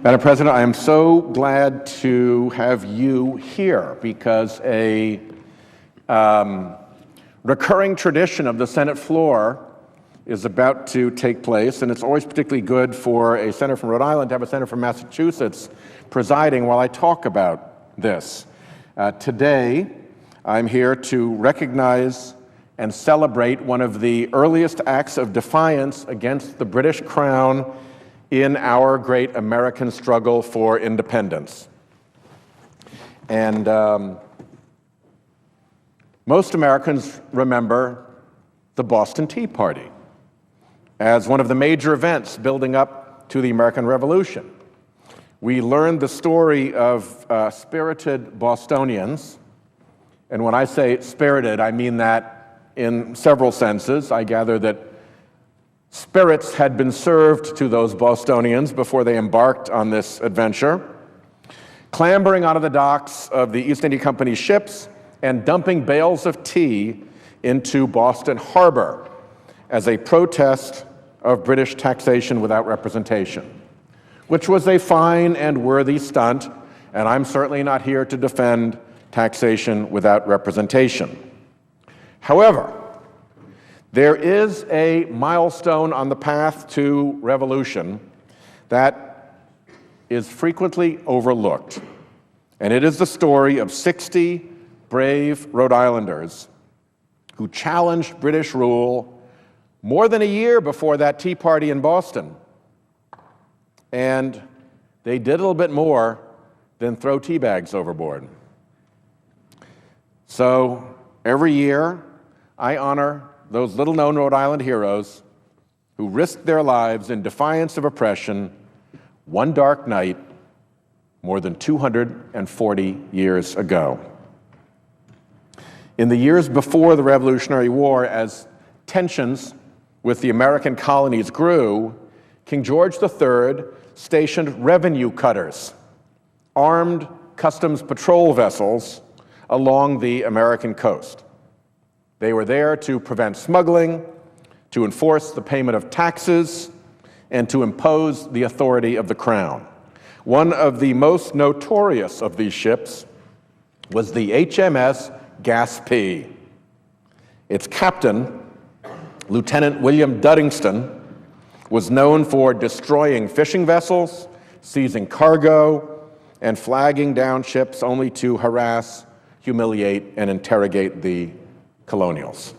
Madam President, I am so glad to have you here because a recurring tradition of the Senate floor is about to take place, and it's always particularly good for a senator from Rhode Island to have a senator from Massachusetts presiding while I talk about this. Today, I'm here to recognize and celebrate one of the earliest acts of defiance against the British Crown in our great American struggle for independence. And most Americans remember the Boston Tea Party as one of the major events building up to the American Revolution. We learned the story of spirited Bostonians, and when I say spirited, I mean that in several senses. I gather that spirits had been served to those Bostonians before they embarked on this adventure, clambering onto the docks of the East India Company's ships and dumping bales of tea into Boston Harbor as a protest of British taxation without representation, which was a fine and worthy stunt, and I'm certainly not here to defend taxation without representation. However, there is a milestone on the path to revolution that is frequently overlooked, and it is the story of 60 brave Rhode Islanders who challenged British rule more than a year before that Tea Party in Boston. And they did a little bit more than throw tea bags overboard. So every year, I honor those little-known Rhode Island heroes who risked their lives in defiance of oppression one dark night more than 240 years ago. In the years before the Revolutionary War, as tensions with the American colonies grew, King George III stationed revenue cutters, armed customs patrol vessels along the American coast. They were there to prevent smuggling, to enforce the payment of taxes, and to impose the authority of the crown. One of the most notorious of these ships was the HMS Gaspee. Its captain, Lieutenant William Duddingston, was known for destroying fishing vessels, seizing cargo, and flagging down ships only to harass, humiliate, and interrogate the colonials.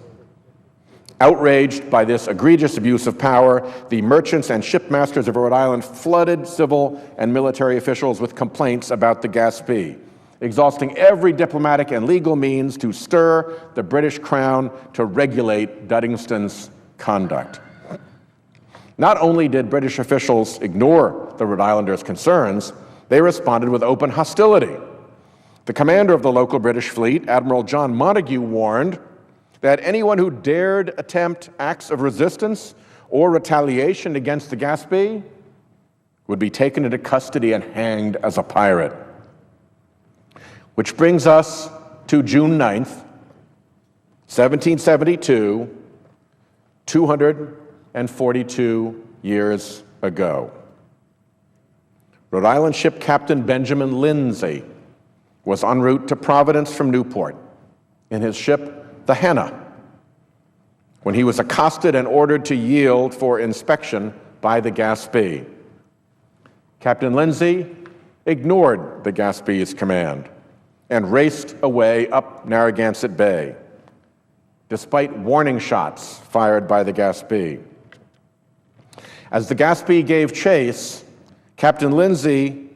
Outraged by this egregious abuse of power, the merchants and shipmasters of Rhode Island flooded civil and military officials with complaints about the Gaspee, exhausting every diplomatic and legal means to stir the British Crown to regulate Duddingston's conduct. Not only did British officials ignore the Rhode Islanders' concerns, they responded with open hostility. The commander of the local British fleet, Admiral John Montagu, warned that anyone who dared attempt acts of resistance or retaliation against the Gaspee would be taken into custody and hanged as a pirate. Which brings us to June 9th, 1772, 242 years ago. Rhode Island ship Captain Benjamin Lindsay was en route to Providence from Newport in his ship, the Hannah, when he was accosted and ordered to yield for inspection by the Gaspee. Captain Lindsay ignored the Gaspee's command and raced away up Narragansett Bay, despite warning shots fired by the Gaspee. As the Gaspee gave chase, Captain Lindsay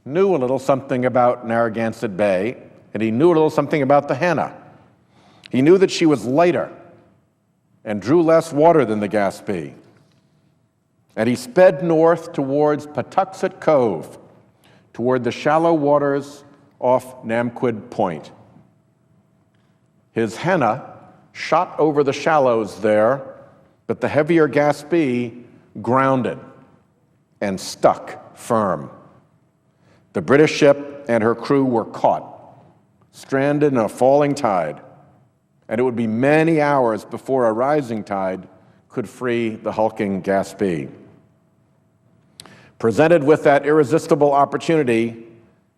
knew a little something about Narragansett Bay, and he knew a little something about the Hannah. He knew that she was lighter and drew less water than the Gaspee. And he sped north towards Patuxent Cove, toward the shallow waters off Namquid Point. His Hannah shot over the shallows there, but the heavier Gaspee grounded and stuck firm. The British ship and her crew were caught, stranded in a falling tide, and it would be many hours before a rising tide could free the hulking Gaspee. Presented with that irresistible opportunity,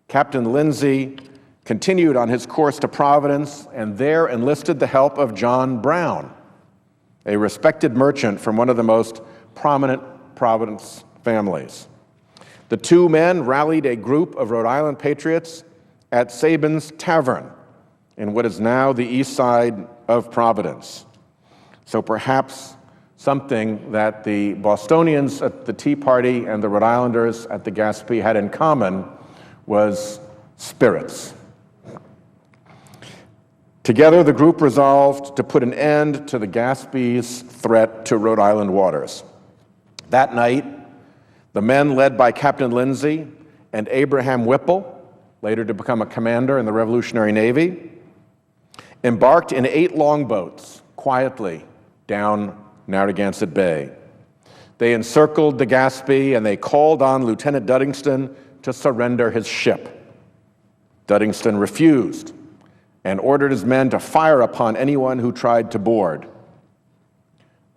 Captain Lindsay continued on his course to Providence and there enlisted the help of John Brown, a respected merchant from one of the most prominent Providence families. The two men rallied a group of Rhode Island patriots at Sabin's Tavern in what is now the east side of Providence. So perhaps something that the Bostonians at the Tea Party and the Rhode Islanders at the Gaspee had in common was spirits. Together, the group resolved to put an end to the Gaspee's threat to Rhode Island waters. That night, the men led by Captain Lindsay and Abraham Whipple, later to become a commander in the Revolutionary Navy, embarked in 8 longboats quietly down Narragansett Bay. They encircled the Gaspee and they called on Lieutenant Duddingston to surrender his ship. Duddingston refused and ordered his men to fire upon anyone who tried to board.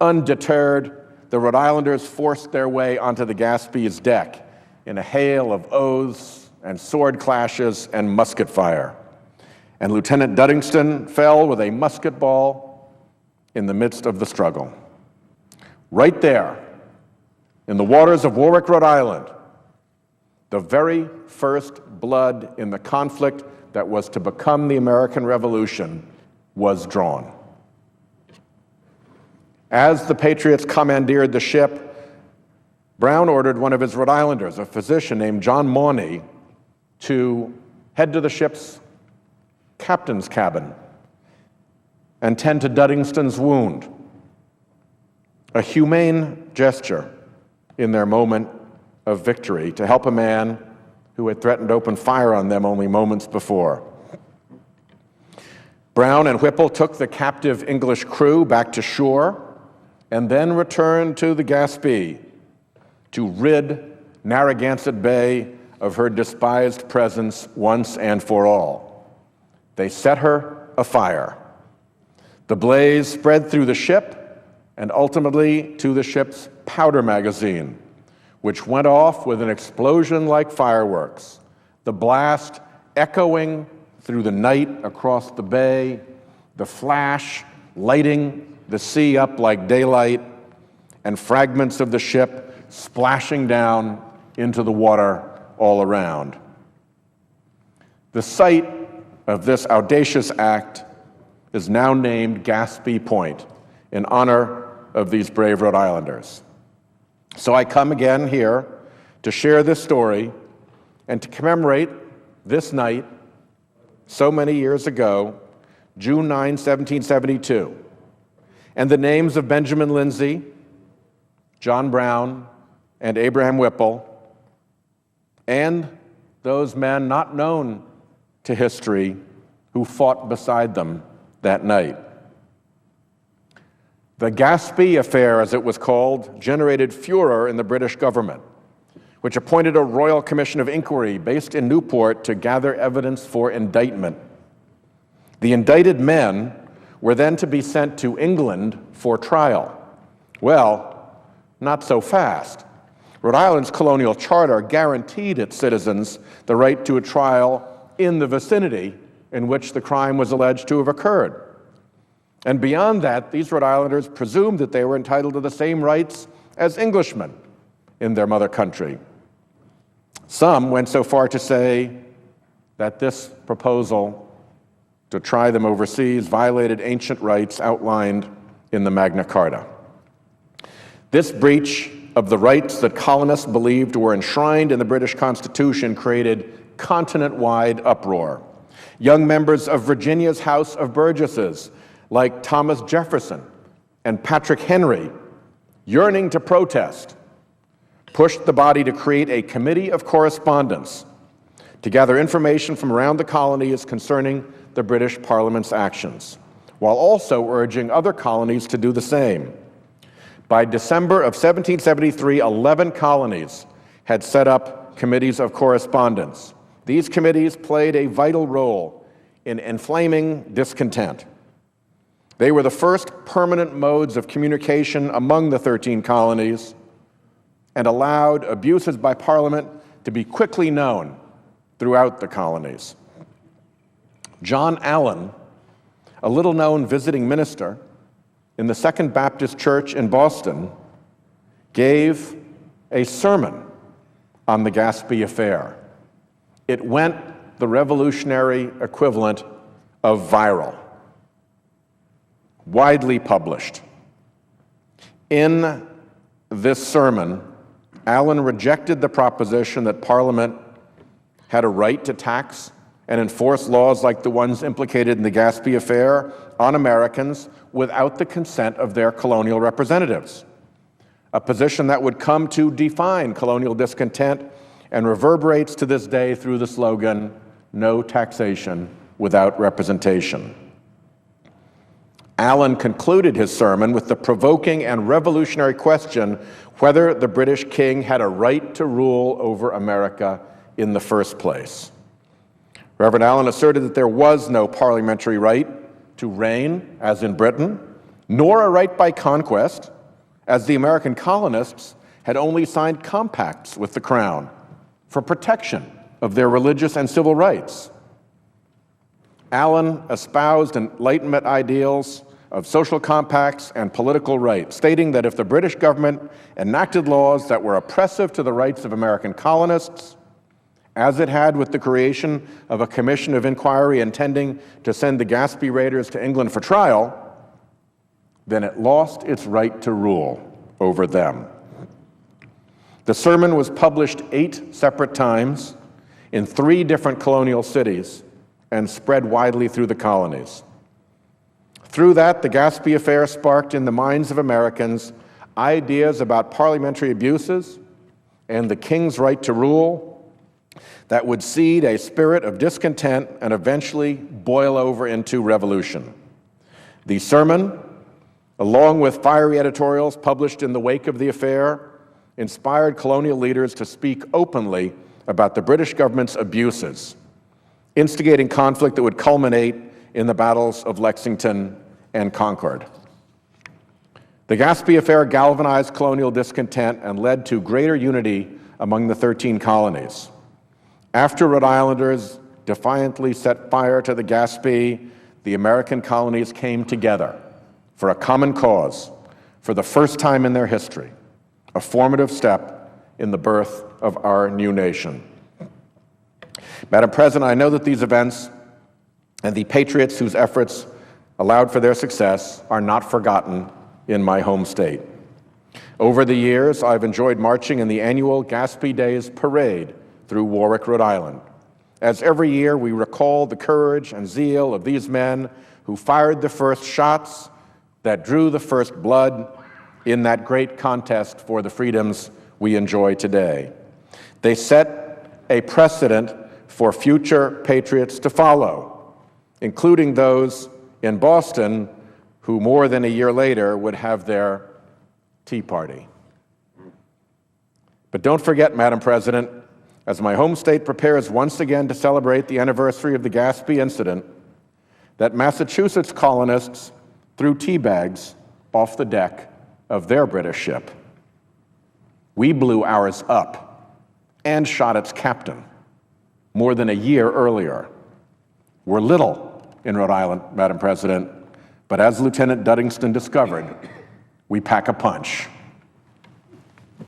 Undeterred, the Rhode Islanders forced their way onto the Gaspee's deck in a hail of oaths and sword clashes and musket fire. And Lieutenant Duddingston fell with a musket ball in the midst of the struggle. Right there, in the waters of Warwick, Rhode Island, the very first blood in the conflict that was to become the American Revolution was drawn. As the Patriots commandeered the ship, Brown ordered one of his Rhode Islanders, a physician named John Mauney, to head to the ship's captain's cabin and tend to Duddingston's wound. A humane gesture in their moment of victory to help a man who had threatened to open fire on them only moments before. Brown and Whipple took the captive English crew back to shore and then returned to the Gaspee to rid Narragansett Bay of her despised presence once and for all. They set her afire. The blaze spread through the ship and ultimately to the ship's powder magazine, which went off with an explosion like fireworks, the blast echoing through the night across the bay, the flash lighting the sea up like daylight, and fragments of the ship splashing down into the water all around. The site of this audacious act is now named Gaspee Point in honor of these brave Rhode Islanders. So I come again here to share this story and to commemorate this night so many years ago, June 9, 1772, and the names of Benjamin Lindsay, John Brown, and Abraham Whipple, and those men not known to history who fought beside them that night. The Gaspee affair, as it was called, generated furor in the British government, which appointed a royal commission of inquiry based in Newport to gather evidence for indictment. The indicted men were then to be sent to England for trial. Well, not so fast. Rhode Island's colonial charter guaranteed its citizens the right to a trial in the vicinity in which the crime was alleged to have occurred. And beyond that, these Rhode Islanders presumed that they were entitled to the same rights as Englishmen in their mother country. Some went so far to say that this proposal to try them overseas violated ancient rights outlined in the Magna Carta. This breach of the rights that colonists believed were enshrined in the British Constitution created continent-wide uproar. Young members of Virginia's House of Burgesses, like Thomas Jefferson and Patrick Henry, yearning to protest, pushed the body to create a committee of correspondence to gather information from around the colonies concerning the British Parliament's actions, while also urging other colonies to do the same. By December of 1773, 11 colonies had set up committees of correspondence. These committees played a vital role in inflaming discontent. They were the first permanent modes of communication among the 13 colonies, and allowed abuses by Parliament to be quickly known throughout the colonies. John Allen, a little-known visiting minister in the Second Baptist Church in Boston, gave a sermon on the Gaspee affair. It went the revolutionary equivalent of viral, widely published. In this sermon, Allen rejected the proposition that Parliament had a right to tax and enforce laws like the ones implicated in the Gaspee affair on Americans without the consent of their colonial representatives, a position that would come to define colonial discontent and reverberates to this day through the slogan, "No taxation without representation." Allen concluded his sermon with the provoking and revolutionary question whether the British king had a right to rule over America in the first place. Reverend Allen asserted that there was no parliamentary right to reign, as in Britain, nor a right by conquest, as the American colonists had only signed compacts with the Crown for protection of their religious and civil rights. Allen espoused Enlightenment ideals of social compacts and political rights, stating that if the British government enacted laws that were oppressive to the rights of American colonists, as it had with the creation of a commission of inquiry intending to send the Gaspee raiders to England for trial, then it lost its right to rule over them. The sermon was published 8 separate times in 3 different colonial cities and spread widely through the colonies. Through that, the Gaspee affair sparked in the minds of Americans ideas about parliamentary abuses and the king's right to rule that would seed a spirit of discontent and eventually boil over into revolution. The sermon, along with fiery editorials published in the wake of the affair, inspired colonial leaders to speak openly about the British government's abuses, instigating conflict that would culminate in the battles of Lexington and Concord. The Gaspee affair galvanized colonial discontent and led to greater unity among the 13 colonies. After Rhode Islanders defiantly set fire to the Gaspee, the American colonies came together for a common cause for the first time in their history, a formative step in the birth of our new nation. Madam President, I know that these events and the patriots whose efforts allowed for their success are not forgotten in my home state. Over the years, I've enjoyed marching in the annual Gaspee Days parade through Warwick, Rhode Island, as every year we recall the courage and zeal of these men who fired the first shots that drew the first blood in that great contest for the freedoms we enjoy today. They set a precedent for future patriots to follow, including those in Boston who more than a year later would have their Tea Party. But don't forget, Madam President, as my home state prepares once again to celebrate the anniversary of the Gaspee incident, that Massachusetts colonists threw tea bags off the deck of their British ship. We blew ours up and shot its captain more than a year earlier. We're little in Rhode Island, Madam President, but as Lieutenant Duddingston discovered, we pack a punch.